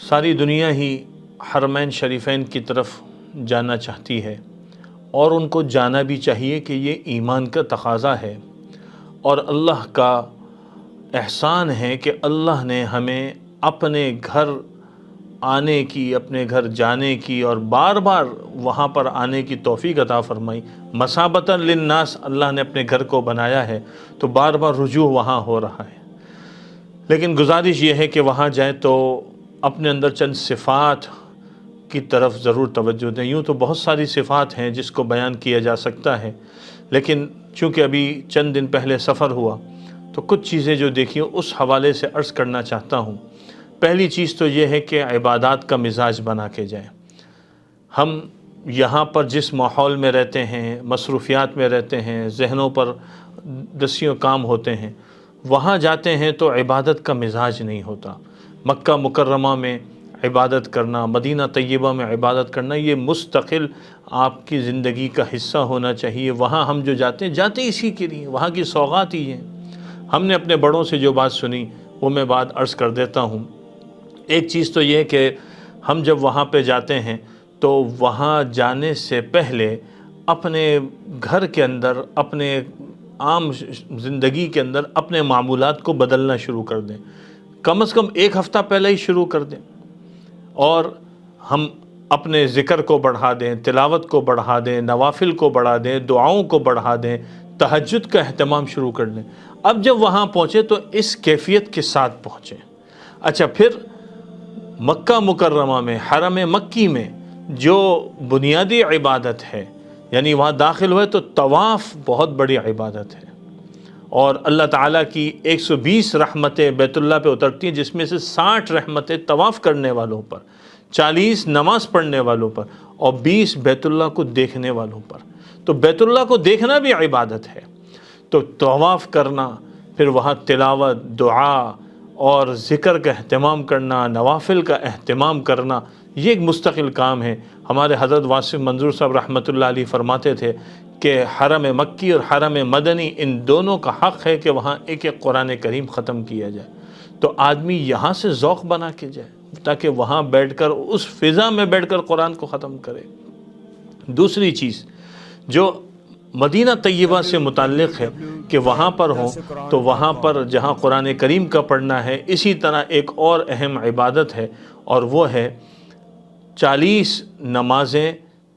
ساری دنیا ہی حرمین شریفین کی طرف جانا چاہتی ہے، اور ان کو جانا بھی چاہیے کہ یہ ایمان کا تقاضا ہے، اور اللہ کا احسان ہے کہ اللہ نے ہمیں اپنے گھر آنے کی، اپنے گھر جانے کی اور بار بار وہاں پر آنے کی توفیق عطا فرمائی۔ مثابۃ للناس اللہ نے اپنے گھر کو بنایا ہے، تو بار بار رجوع وہاں ہو رہا ہے۔ لیکن گزارش یہ ہے کہ وہاں جائیں تو اپنے اندر چند صفات کی طرف ضرور توجہ دیں۔ یوں تو بہت ساری صفات ہیں جس کو بیان کیا جا سکتا ہے، لیکن چونکہ ابھی چند دن پہلے سفر ہوا تو کچھ چیزیں جو دیکھی اس حوالے سے عرض کرنا چاہتا ہوں۔ پہلی چیز تو یہ ہے کہ عبادات کا مزاج بنا کے جائیں۔ ہم یہاں پر جس ماحول میں رہتے ہیں، مصروفیات میں رہتے ہیں، ذہنوں پر دسیوں کام ہوتے ہیں، وہاں جاتے ہیں تو عبادت کا مزاج نہیں ہوتا۔ مکہ مکرمہ میں عبادت کرنا، مدینہ طیبہ میں عبادت کرنا، یہ مستقل آپ کی زندگی کا حصہ ہونا چاہیے۔ وہاں ہم جو جاتے اسی کے لیے، وہاں کی سوغات ہی ہیں۔ ہم نے اپنے بڑوں سے جو بات سنی وہ میں بات عرض کر دیتا ہوں۔ ایک چیز تو یہ کہ ہم جب وہاں پہ جاتے ہیں تو وہاں جانے سے پہلے اپنے گھر کے اندر، اپنے عام زندگی کے اندر اپنے معمولات کو بدلنا شروع کر دیں، کم از کم ایک ہفتہ پہلے ہی شروع کر دیں، اور ہم اپنے ذکر کو بڑھا دیں، تلاوت کو بڑھا دیں، نوافل کو بڑھا دیں، دعاؤں کو بڑھا دیں، تہجد کا اہتمام شروع کر دیں۔ اب جب وہاں پہنچے تو اس کیفیت کے ساتھ پہنچیں۔ اچھا، پھر مکہ مکرمہ میں، حرم مکی میں جو بنیادی عبادت ہے، یعنی وہاں داخل ہوئے تو طواف بہت بڑی عبادت ہے، اور اللہ تعالیٰ کی 120 رحمتیں بیت اللہ پہ اترتی ہیں، جس میں سے 60 رحمتیں طواف کرنے والوں پر، 40 نماز پڑھنے والوں پر، اور 20 بیت اللہ کو دیکھنے والوں پر۔ تو بیت اللہ کو دیکھنا بھی عبادت ہے۔ تو طواف کرنا، پھر وہاں تلاوت، دعا اور ذکر کا اہتمام کرنا، نوافل کا اہتمام کرنا، یہ ایک مستقل کام ہے۔ ہمارے حضرت واصف منظور صاحب رحمۃ اللہ علیہ فرماتے تھے کہ حرم مکی اور حرم مدنی، ان دونوں کا حق ہے کہ وہاں ایک ایک قرآن کریم ختم کیا جائے۔ تو آدمی یہاں سے ذوق بنا کے جائے تاکہ وہاں بیٹھ کر، اس فضا میں بیٹھ کر قرآن کو ختم کرے۔ دوسری چیز جو مدینہ طیبہ سے متعلق ہے کہ وہاں پر ہوں تو وہاں پر جہاں قرآن کریم کا پڑھنا ہے، اسی طرح ایک اور اہم عبادت ہے، اور وہ ہے 40 نمازیں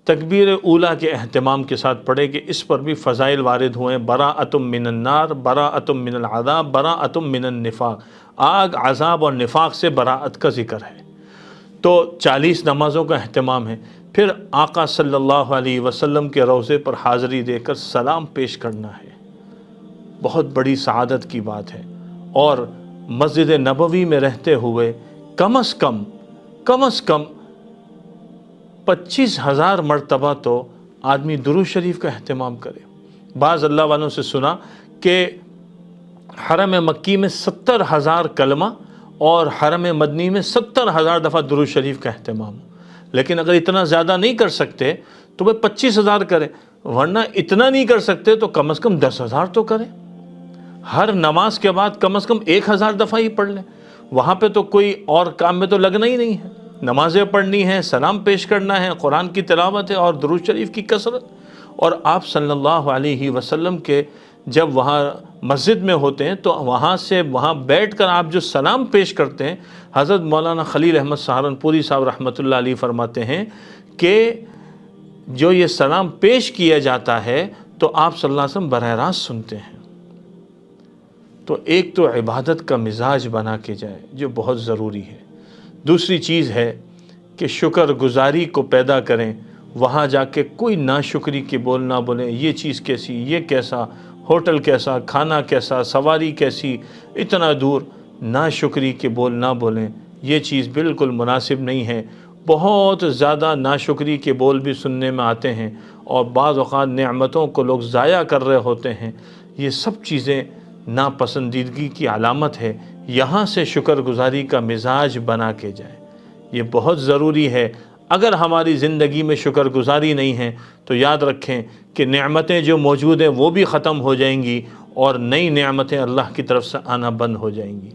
تکبیر اولیٰ کے اہتمام کے ساتھ پڑھے، کہ اس پر بھی فضائل وارد ہوئے۔ براءۃ من النار، براءۃ من العذاب، براءۃ من النفاق، آگ، عذاب اور نفاق سے براءت کا ذکر ہے۔ تو 40 نمازوں کا اہتمام ہے۔ پھر آقا صلی اللہ علیہ وسلم کے روضے پر حاضری دے کر سلام پیش کرنا ہے، بہت بڑی سعادت کی بات ہے۔ اور مسجد نبوی میں رہتے ہوئے کم از کم 25,000 مرتبہ تو آدمی درود شریف کا اہتمام کرے۔ بعض اللہ والوں سے سنا کہ حرم مکی میں 70,000 کلمہ اور حرم مدنی میں 70,000 دفعہ درود شریف کا اہتمام ہو۔ لیکن اگر اتنا زیادہ نہیں کر سکتے تو وہ 25,000 کریں، ورنہ اتنا نہیں کر سکتے تو کم از کم 10,000 تو کریں۔ ہر نماز کے بعد کم از کم 1,000 دفعہ ہی پڑھ لیں۔ وہاں پہ تو کوئی اور کام میں تو لگنا ہی نہیں ہے، نمازیں پڑھنی ہیں، سلام پیش کرنا ہے، قرآن کی تلاوت ہے اور درود شریف کی کثرت۔ اور آپ صلی اللہ علیہ وسلم کے جب وہاں مسجد میں ہوتے ہیں تو وہاں سے وہاں بیٹھ کر آپ جو سلام پیش کرتے ہیں، حضرت مولانا خلیل احمد سہارنپوری صاحب رحمۃ اللہ علیہ فرماتے ہیں کہ جو یہ سلام پیش کیا جاتا ہے تو آپ صلی اللہ علیہ وسلم براہ راست سنتے ہیں۔ تو ایک تو عبادت کا مزاج بنا کے جائے جو بہت ضروری ہے۔ دوسری چیز ہے کہ شکر گزاری کو پیدا کریں۔ وہاں جا کے کوئی ناشکری کے بول نہ بولیں، یہ چیز کیسی، یہ کیسا، ہوٹل کیسا، کھانا کیسا، سواری کیسی، اتنا دور، ناشکری کے بول نہ بولیں، یہ چیز بالکل مناسب نہیں ہے۔ بہت زیادہ ناشکری کے بول بھی سننے میں آتے ہیں، اور بعض اوقات نعمتوں کو لوگ ضائع کر رہے ہوتے ہیں۔ یہ سب چیزیں ناپسندیدگی کی علامت ہے۔ یہاں سے شکر گزاری کا مزاج بنا کے جائے، یہ بہت ضروری ہے۔ اگر ہماری زندگی میں شکر گزاری نہیں ہے تو یاد رکھیں کہ نعمتیں جو موجود ہیں وہ بھی ختم ہو جائیں گی، اور نئی نعمتیں اللہ کی طرف سے آنا بند ہو جائیں گی۔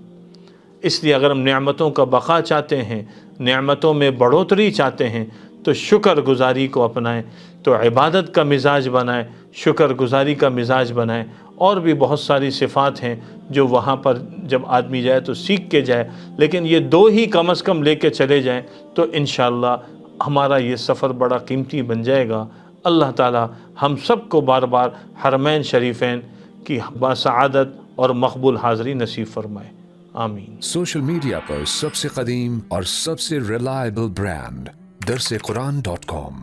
اس لیے اگر ہم نعمتوں کا بقا چاہتے ہیں، نعمتوں میں بڑھوتری چاہتے ہیں، تو شکر گزاری کو اپنائیں، تو عبادت کا مزاج بنائیں، شکر گزاری کا مزاج بنائیں۔ اور بھی بہت ساری صفات ہیں جو وہاں پر جب آدمی جائے تو سیکھ کے جائے، لیکن یہ دو ہی کم از کم لے کے چلے جائیں تو انشاءاللہ ہمارا یہ سفر بڑا قیمتی بن جائے گا۔ اللہ تعالی ہم سب کو بار بار حرمین شریفین کی باسعادت اور مقبول حاضری نصیب فرمائے، آمین۔ سوشل میڈیا پر سب سے قدیم اور سب سے ریلائبل برانڈ درس قرآن.com